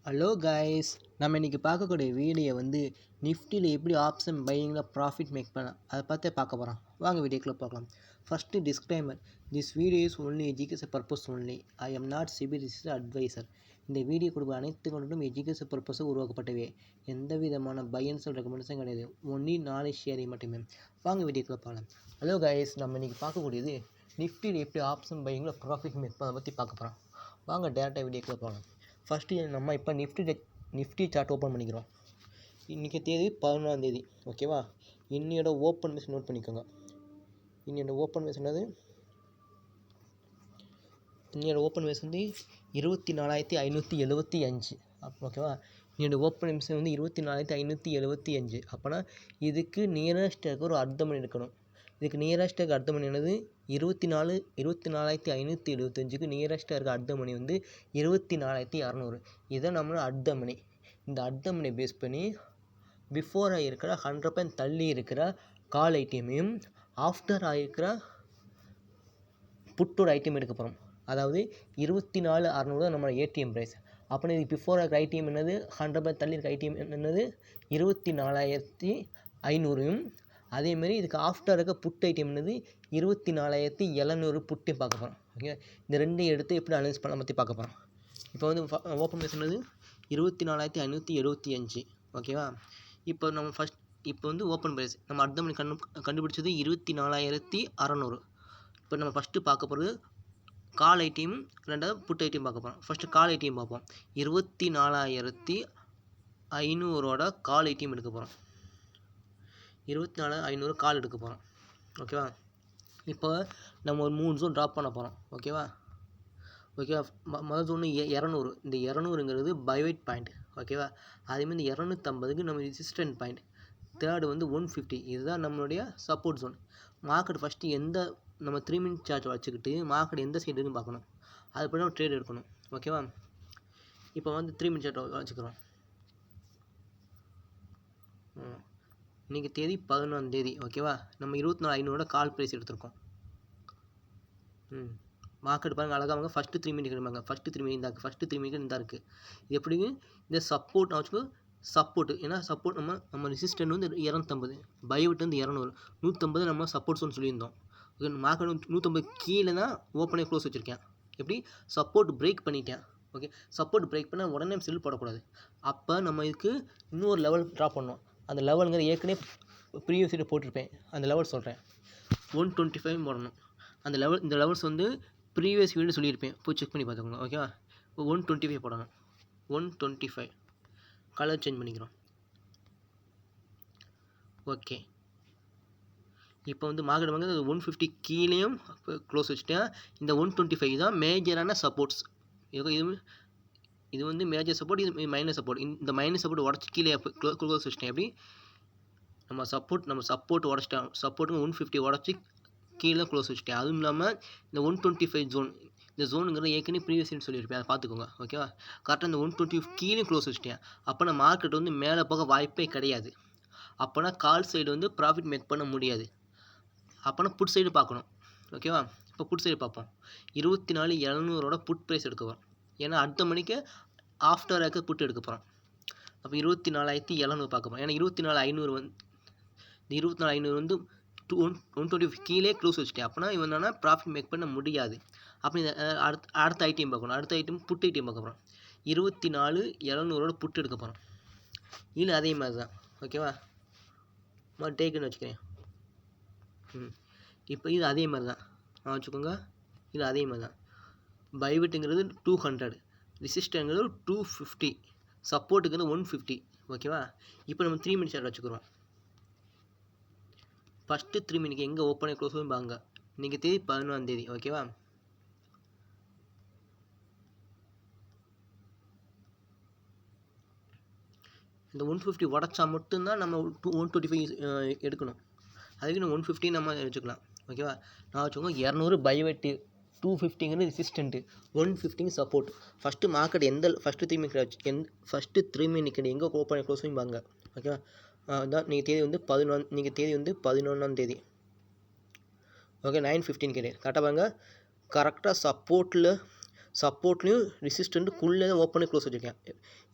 Hello guys, நம்ம இன்றைக்கி பார்க்கக்கூடிய வீடியோ வந்து நிஃப்டியில் எப்படி ஆப்ஷன் பையிங்கில் ப்ராஃபிட் மேக் பண்ணலாம் அதை பார்த்தே பார்க்க போகிறோம். வாங்க வீடியோக்குள்ளே பார்க்கலாம். First disclaimer, this video is only education purpose only. I am not SEBI registered advisor. இந்த வீடியோ கொடுக்க அனைத்து கொண்டும் எஜுகேஷன் பர்பஸும் உருவாக்கப்பட்டவே. எந்த விதமான பையன்ஸ் ரெக்கமெண்டேஷன் கிடையாது, ஒன்லி நாலேஜ் ஷேரிங் மட்டுமே. வாங்க வீடியோக்குள்ளே பார்க்கலாம். ஹலோ கைஸ், நம்ம இன்றைக்கி பார்க்கக்கூடியது நிஃப்டியில் எப்படி ஆப்ஷன் பையிங்கில் ப்ராஃபிட் மேக் பண்ண பற்றி பார்க்க போகிறோம். வாங்க டேரெக்டாக வீடியோக்குள்ளே போகலாம். ஃபஸ்ட்டு நம்ம இப்போ நிஃப்டி சார்ட் ஓப்பன் பண்ணிக்கிறோம். இன்றைக்கி தேதி 11ஆம் தேதி, ஓகேவா. இன்னையோட ஓப்பன் பேஸ் நோட் பண்ணிக்கோங்க. இன்னையோட ஓப்பன் பேஸ் என்னது, இன்னையோட ஓப்பன் பேஸ் வந்து 24,575. ஓகேவா. என்னோடய ஓப்பன் பேஸ் வந்து 24,575. அப்போனா இதுக்கு நியரஸ்ட்டாக ஒரு அர்த்தமணி எடுக்கணும். இதுக்கு நியரஸ்ட்டாக அர்த்தமணி என்னது 24,575க்கு நியரஸ்ட்டாக இருக்க அர்த்தமணி வந்து 24,600. இதான் நம்மளோட அர்த்தமணி. இந்த அர்த்தமணி பேஸ் பண்ணி பிஃபோராக இருக்கிற 100% தள்ளி இருக்கிற கால் ஐட்டமையும் ஆஃப்டர் ஆகிருக்கிற புட்டோட ஐட்டம் எடுக்க போகிறோம். அதாவது 24,600 தான் நம்மளோட ஏடிஎம் ப்ரைஸ். அப்போ இது பிஃபோர் இருக்கிற ஐடிஎம் என்னது, 100% தள்ளி இருக்க ஐடிஎம் என்னது 24,500யும், அதேமாரி இதுக்கு ஆஃப்டர் இருக்க புட் ஐட்டம் என்னது 24,700 புட்டையும் பார்க்க போகிறோம். ஓகே, இந்த ரெண்டையும் எடுத்து எப்படி அனலைஸ் பண்ண பற்றி பார்க்க போகிறோம். இப்போ வந்து ஓப்பன் பேஸ் என்னது 24,575. ஓகேவா. இப்போ நம்ம இப்போ வந்து ஓப்பன் ப்ரைஸ் நம்ம அர்த்தமணி கண்டுபிடிச்சது 24,600. இப்போ நம்ம ஃபஸ்ட்டு பார்க்க போகிறது கால் ஐட்டியும், ரெண்டாவது புட் ஐட்டியும் பார்க்க போகிறோம். ஃபஸ்ட்டு கால் ஐட்டியும் பார்ப்போம். 24,500 கால் ஐட்டியம் எடுக்க போகிறோம். 24,500 கால் எடுக்க போகிறோம். ஓகேவா. இப்போ நம்ம ஒரு 3 ஜோன் ட்ராப் பண்ண போகிறோம். ஓகேவா. முதல் ஜோன் 200. இந்த 200ங்கிறது பைவைட் பாயிண்ட். ஓகேவா. அதேமாதிரி இந்த 250க்கு நம்ம ரெசிஸ்டன்ட் பாயிண்ட். தேர்டு வந்து 150. இதுதான் நம்மளுடைய சப்போர்ட் ஜோன். மார்க்கெட் ஃபஸ்ட்டு எந்த நம்ம 3 மினிட் சார்ஜ் வச்சுக்கிட்டு மார்க்கெட் எந்த சைடுன்னு பார்க்கணும். அதுபடி நம்ம ட்ரேட் எடுக்கணும். ஓகேவா. இப்போ வந்து 3 மினிட் சார்ட் வச்சுக்கிறோம். இன்றைக்கி தேதி 11ஆம் தேதி. ஓகேவா. நம்ம 24,500 கால் ப்ரைஸ் எடுத்திருக்கோம். மார்க்கெட் பாருங்கள் அழகாக ஃபஸ்ட்டு 3 மினிட் கிடைப்பாங்க. ஃபஸ்ட்டு 3 மினிட் தான், ஃபஸ்ட்டு 3 மினிட் இந்த இருக்குது. இது எப்படி இந்த சப்போர்ட் வச்சுக்கோ, சப்போர்ட்டு. ஏன்னா சப்போர்ட் நம்ம ரெசிஸ்டன்ட் வந்து 250, பைவிட் வந்து 200, 150 நம்ம சப்போர்ட் ஜோன் சொல்லியிருந்தோம். ஓகே, மார்க்கெட் 150 கீழே தான் ஓப்பனே க்ளோஸ் வச்சுருக்கேன். எப்படி சப்போர்ட் பிரேக் பண்ணிட்டேன். ஓகே, சப்போர்ட் பிரேக் பண்ணால் உடனே செல் போடக்கூடாது. அப்போ நம்ம இதுக்கு இன்னொரு லெவல் ட்ராப் பண்ணோம். அந்த லெவலுங்கிற ஏற்கனவே ப்ரீவியஸ் வீடியோ போட்டிருப்பேன். அந்த லெவல் சொல்கிறேன், 125 போடணும். அந்த லெவல், இந்த லெவல்ஸ் வந்து ப்ரீவியஸ் வீடியோ சொல்லியிருப்பேன், போய் செக் பண்ணி பார்த்துக்கோங்க. ஓகேவா. 125 போடணும். 125 கலர் சேஞ்ச் பண்ணிக்கிறோம். ஓகே, இப்போ வந்து மார்க்கெட் வந்து 150 கீழேயும் க்ளோஸ் வச்சுட்டேன். இந்த 125 தான் மேஜரான சப்போர்ட்ஸ். இது வந்து மேஜர் சப்போர்ட், இது மைனஸ் சப்போர்ட். இந்த மைனஸ் சப்போர்ட் உடச்சி கீழே க்ளோஸ் வச்சுட்டேன். எப்படி நம்ம சப்போர்ட் உடச்சிட்டேன். சப்போர்ட்டுங்க 150 உடச்சி கீழே க்ளோஸ் வச்சுட்டேன். அதுவும் இல்லாமல் இந்த 125 ஜோன், இந்த ஜோனுங்கிறது ஏற்கனவே ப்ரீவியஸ் சொல்லியிருப்பேன், அதை பார்த்துக்கோங்க. ஓகேவா. கரெக்டாக இந்த 120 கீழே க்ளோஸ் வச்சுட்டேன். அப்போனா மார்க்கெட் வந்து மேலே போக வாய்ப்பே கிடையாது. அப்போனா கால் சைடு வந்து ப்ராஃபிட் மேக் பண்ண முடியாது. அப்போனா புட் சைடு பார்க்கணும். ஓகேவா. இப்போ புட் சைடு பார்ப்போம். 24,700 புட் ப்ரைஸ் எடுக்க போகிறோம். ஏன்னா அடுத்த மணிக்கு ஆஃப்டர் இருக்க புட் எடுக்க போகிறோம். அப்போ 24,700 பார்க்க போகிறோம். ஏன்னா 24,500 வந்து இந்த 24,500 வந்து 120 கீழே க்ளோஸ் வச்சுட்டேன். அப்போனா இவன் என்னன்னா ப்ராஃபிட் மேக் பண்ண முடியாது. அப்போ இந்த அடுத்த ஐட்டம் பார்க்கணும். அடுத்த ஐட்டம் புட் ஐட்டம் பார்க்க போகிறோம். 24,700 புட் எடுக்க போகிறோம். இல்லை அதே மாதிரி தான். ஓகேவா. டேக்குன்னு வச்சுக்கிறேன். இப்போ இது அதே மாதிரி தான் வச்சுக்கோங்க. இது அதே மாதிரி தான். பைவிட்டுங்கிறது 200, ரெசிஸ்டன்ங்கிறது 250, சப்போர்ட்டுங்கிறது 150. ஓகேவா. இப்போ நம்ம 3 மினிட் சார்ட் வச்சுக்கிறோம். ஃபஸ்ட்டு 3 மினிட்க்கு எங்கே ஓப்பனே க்ளோஸ் பாங்க. இன்றைக்கி தேதி 11ஆம் தேதி. ஓகேவா. இந்த 150 உடச்சா மட்டும்தான் நம்ம 125 எடுக்கணும். அதுக்கு நம்ம 150 நம்ம வச்சுக்கலாம். ஓகேவா. நான் வச்சுக்கோங்க 200 பைவெட்டு, 250ங்கிறது resistant, 150 support. First market first 3 minute எங்கே ஓப்பன் க்ளோஸ் பாங்க. ஓகேவா. அதான் நீங்கள் தேதி வந்து 11ஆம் தேதி. ஓகே, 9:15 கிடையாது. கரெக்டாக பாருங்க. கரெக்டாக சப்போர்ட்லேயும் ரெசிஸ்டண்ட்டுக்குள்ளே தான் ஓப்பன் க்ளோஸ் வச்சுருக்கேன்.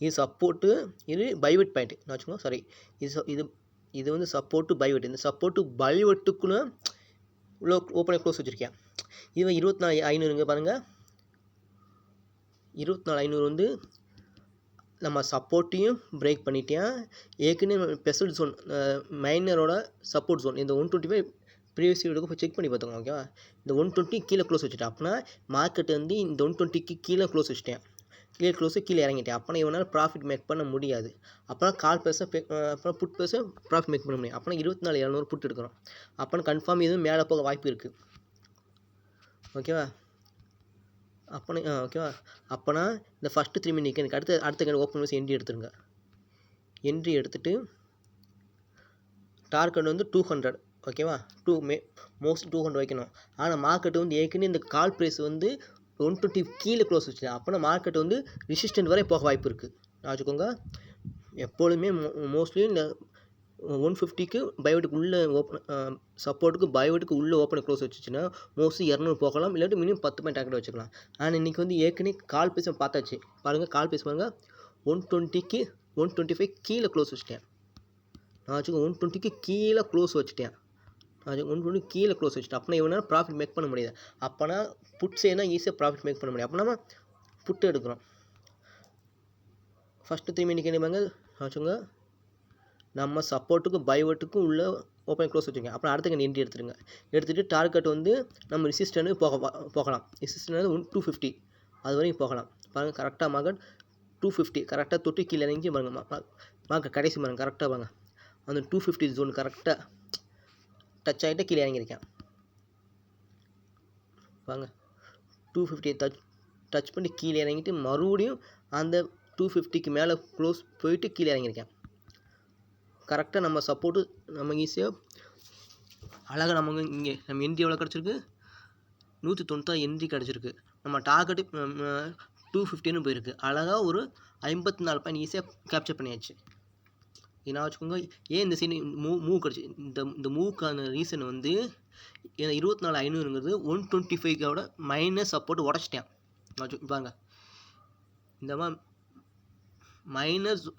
இது சப்போர்ட்டு, இது பைவெட் பாயிண்ட் நான் வச்சுக்கோங்க. சாரி, இது இது வந்து சப்போர்ட்டு பைவெட். இந்த சப்போர்ட்டு பைவெட்டுக்குள்ளே உள்ள ஓப்பன் க்ளோஸ் வச்சுருக்கேன். இது 24,500 பாருங்கள். 24,500 வந்து நம்ம சப்போர்ட்டையும் பிரேக் பண்ணிட்டேன். ஏற்கனவே பெசல் ஜோன் மைனரோட சப்போர்ட் ஜோன் இந்த 125 ப்ரீவியஸ் வீடியோக்கு செக் பண்ணி பார்த்துக்கோங்க. ஓகேவா? இந்த 120 கீழே க்ளோஸ் வச்சுட்டேன். அப்படின்னா மார்க்கெட் வந்து இந்த 120க்கு கீழே க்ளோஸ் வச்சுட்டேன். கீழே இறங்கிட்டேன். அப்போனா இவனால் ப்ராஃபிட் மேக் பண்ண முடியாது. அப்போனா கால் பேச அப்புறம் புட் பேச ப்ராஃபிட் மேக் பண்ண முடியும். அப்போனா 24,700 புட் எடுக்கிறோம். அப்போனா கன்ஃபார்ம் எதுவும் மேலே போக வாய்ப்பு இருக்குது. ஓகேவா? ஓகேவா? அப்போனா இந்த ஃபஸ்ட்டு 3 மினிட் எனக்கு அடுத்த கண்டு ஓப்பன் வச்சு என்ட்ரி எடுத்துருங்க. என்ட்ரி எடுத்துகிட்டு டார்கெட் வந்து 200. ஓகேவா? மோஸ்ட் 200 வைக்கணும். ஆனால் மார்க்கெட் வந்து ஏற்கனவே இந்த கால் ப்ரைஸ் வந்து 120 கீழே க்ளோஸ் வச்சுட்டேன். அப்போனா மார்க்கெட் வந்து ரெசிஸ்டன்ட் வரை போக வாய்ப்பு இருக்குது. வச்சுக்கோங்க. எப்பொழுதுமே மோஸ்ட்லி இந்த 150க்கு பைவெட்டுக்கு உள்ளே சப்போர்ட்டுக்கு பைவெட்டுக்கு உள்ளே ஓப்பன் க்ளோஸ் வச்சுச்சுன்னா மோஸ்ட்லி 200 போகலாம். இல்லாட்டி மினிமம் 10 பாயிண்ட் டார்கெட் வச்சுக்கலாம். ஆனால் இன்றைக்கி வந்து ஏற்கனவே கால் பேச பார்த்தாச்சு. பாருங்கள், கால் பேச பாருங்கள். 120க்கு 125 கீழே க்ளோஸ் வச்சுட்டேன். நான் வச்சுக்கோங்க 120க்கு கீழே க்ளோஸ் வச்சுட்டேன். 120 கீழே க்ளோஸ் வச்சுட்டேன். அப்போனா இவனால் ப்ராஃபிட் மேக் பண்ண முடியாது. அப்போனா புட்ஸ் ஏன்னா ஈஸியாக ப்ராஃபிட் மேக் பண்ண முடியும். அப்போ நம்ம புட்டு எடுக்கிறோம். ஃபஸ்ட்டு 3 மினிட் என்ன வச்சுக்கோங்க. நம்ம சப்போர்ட்டுக்கு பைவெட்டுக்கும் உள்ள ஓப்பன் க்ளோஸ் வச்சுக்கோங்க. அப்புறம் அடுத்த கண்டு என்ட்ரி எடுத்துருங்க. எடுத்துகிட்டு டார்கெட் வந்து நம்ம ரெசிஸ்டன்ட் போகலாம். ரெசிஸ்டன்ட் வந்து 250 அது வரைக்கும் போகலாம். பாருங்கள், கரெக்டாக மார்க்கெட் 250 கரெக்டாக தொட்டு கீழே இறங்கி பாருங்கள். மார்க்கெட் கடைசி பாருங்கள், கரெக்டாக பாருங்க. அந்த 250 ஜோன் கரெக்டாக டச் ஆகிட்டு கீழே இறங்கியிருக்கேன். வாங்க, 250 டச் பண்ணி கீழே இறங்கிட்டு மறுபடியும் அந்த 250க்கு மேலே க்ளோஸ் போயிட்டு கீழே இறங்கியிருக்கேன். கரெக்டாக நம்ம சப்போர்ட்டு நம்ம ஈஸியாக அழகாக நம்ம இங்கே நம்ம என்ட்ரி எவ்வளோ கிடச்சிருக்கு? 196 என்ட்ரி கிடச்சிருக்கு. நம்ம டார்கெட்டு 250ன்னு போயிருக்கு. அழகாக ஒரு 54 பாயிண்ட் ஈஸியாக கேப்சர் பண்ணியாச்சு. என்ன வச்சுக்கோங்க. ஏன் இந்த சீன் மூவ் கிடச்சி இந்த மூவுக்கான ரீசன் வந்து 24,500ங்கிறது 125க்கோட மைனஸ் சப்போர்ட் உடச்சிட்டேன். பாருங்க, இந்த மாதிரி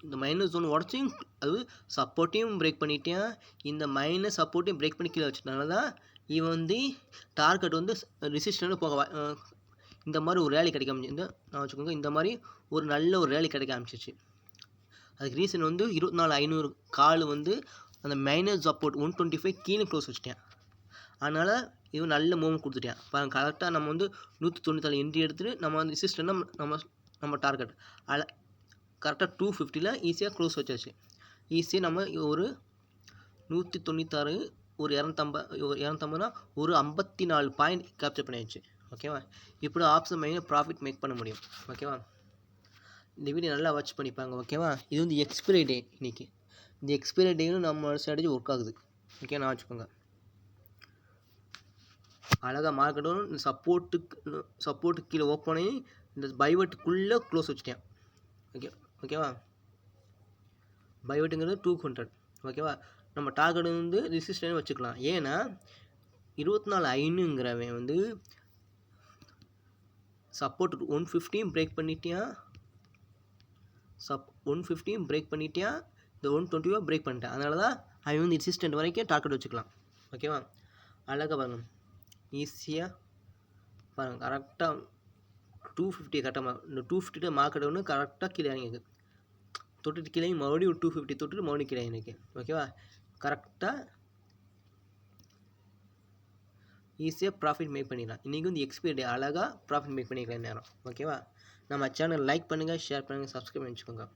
இந்த மைனஸ் ஜோன் உடச்சி அது சப்போர்ட்டையும் பிரேக் பண்ணிட்டேன். இந்த மைனஸ் சப்போர்ட்டையும் பிரேக் பண்ணி கீழே வச்சதுனால தான் இவன் வந்து டார்கெட் வந்து ரெசிஸ்டன்ட் போக இந்த மாதிரி ஒரு ரேலி கிடைக்க அமைச்சு. நான் வச்சுக்கோங்க, இந்த மாதிரி ஒரு நல்ல ஒரு ரேலி கிடைக்க ஆரம்பிச்சிச்சு. அதுக்கு ரீசன் வந்து 24,500 கால் வந்து அந்த மைனஸ் சப்போர்ட் 125 கீழே க்ளோஸ் வச்சுட்டேன். அதனால் இது நல்ல மூவ்மெண்ட் கொடுத்துட்டேன். பாருங்கள், கரெக்டாக நம்ம வந்து 194 என்ட்ரி எடுத்துகிட்டு நம்ம வந்து ரெசிஸ்டன்ட் நம்ம டார்கெட் அதில் கரெக்டாக 250ல் ஈஸியாக க்ளோஸ் வச்சாச்சு. ஈஸியாக நம்ம ஒரு 196 ஒரு 250னா ஒரு 54 பாயிண்ட் கேப்சர் பண்ணியாச்சு. ஓகேவா? இப்படி ஆப்ஷன் மைனு ப்ராஃபிட் மேக் பண்ண முடியும். ஓகேவா? இந்த வீடியோ நல்லா வாட்ச் பண்ணிப்பாங்க. ஓகேவா? இது வந்து எக்ஸ்பைரி டே இன்றைக்கி. இந்த எக்ஸ்பைரி டேயும் நம்ம ஸ்ட்ராட்டஜி ஒர்க் ஆகுது. ஓகே, நான் வச்சுக்கோங்க. அழகாக மார்க்கெட்டும் இந்த சப்போர்ட்டுக்கு கீழே ஓப்பன் பண்ணி இந்த பைவெட்டுக்குள்ளே க்ளோஸ் வச்சுட்டேன். ஓகேவா? பைவெட்டுங்கிறது 200. ஓகேவா? நம்ம டார்கெட் வந்து ரெசிஸ்டன்ட் வச்சுக்கலாம். ஏன்னா 24,500ங்கிறவன் வந்து சப்போர்ட் 150 பிரேக் பண்ணிட்டேன். 150 பிரேக் பண்ணிட்டேன். இந்த 120 பிரேக் பண்ணிட்டேன். அதனால தான் அவன் வந்து ரெசிஸ்டன்ட் வரைக்கும் டார்கெட் வச்சுக்கலாம். ஓகேவா? அழகாக பாருங்கள், ஈஸியாக பாருங்கள். கரெக்டாக 250 கரெக்டாக இந்த 250 மார்க்கெட் ஒன்று கரெக்டாக கீழே இறங்கிருக்கு. தொட்டுட்டு கீழே மறுபடியும் 250 தொட்டுட்டு மறுபடியும் கீழே இறங்கிருக்கு. ஓகேவா? கரெக்டாக ஈஸியாக ப்ராஃபிட் மேக் பண்ணிடலாம். இன்றைக்கி வந்து எக்ஸ்பைரி டே, அழகாக ப்ராஃபிட் மேக் பண்ணிக்கலாம் நேரம். ஓகேவா? நம்ம சேனல் லைக் பண்ணுங்கள், ஷேர் பண்ணுங்கள், சப்ஸ்கிரைப் பண்ணி வச்சுக்கோங்க.